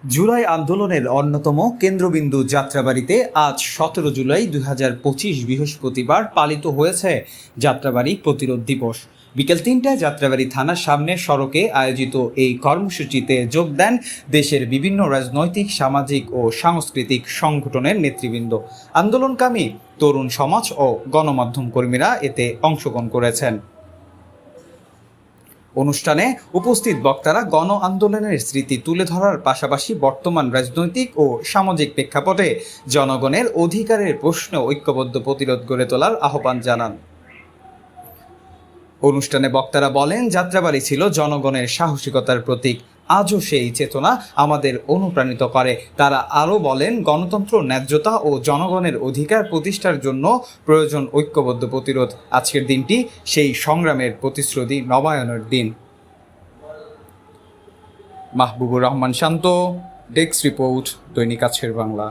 জুলাই আন্দোলনের অন্যতম কেন্দ্রবিন্দু যাত্রাবাড়িতে আজ ১৭ জুলাই ২০২৫ বৃহস্পতিবার পালিত হয়েছে যাত্রাবাড়ি প্রতিরোধ দিবস। বিকেল ৩টায় যাত্রাবাড়ি থানার সামনে সড়কে আয়োজিত এই কর্মসূচিতে যোগ দেন দেশের বিভিন্ন রাজনৈতিক, সামাজিক ও সাংস্কৃতিক সংগঠনের নেতৃবৃন্দ। আন্দোলনকামী তরুণ সমাজ ও গণমাধ্যম কর্মীরা এতে অংশগ্রহণ করেছেন। অনুষ্ঠানে উপস্থিত বক্তারা গণ আন্দোলনের স্মৃতি তুলে ধরার পাশাপাশি বর্তমান রাজনৈতিক ও সামাজিক প্রেক্ষাপটে জনগণের অধিকারের প্রশ্নে ঐক্যবদ্ধ প্রতিরোধ গড়ে তোলার আহ্বান জানান। অনুষ্ঠানে বক্তারা বলেন, যাত্রাবাড়ি ছিল জনগণের সাহসিকতার প্রতীক। আজও সেই চেতনা আমাদের অনুপ্রাণিত করে। তারা আরও বলেন, গণতন্ত্র, ন্যায্যতা ও জনগণের অধিকার প্রতিষ্ঠার জন্য প্রয়োজন ঐক্যবদ্ধ প্রতিরোধ। আজকের দিনটি সেই সংগ্রামের প্রতিশ্রুতি নবায়নের দিন। মাহবুবুর রহমান শান্ত, ডেস্ক রিপোর্ট, দৈনিক আজকের বাংলা।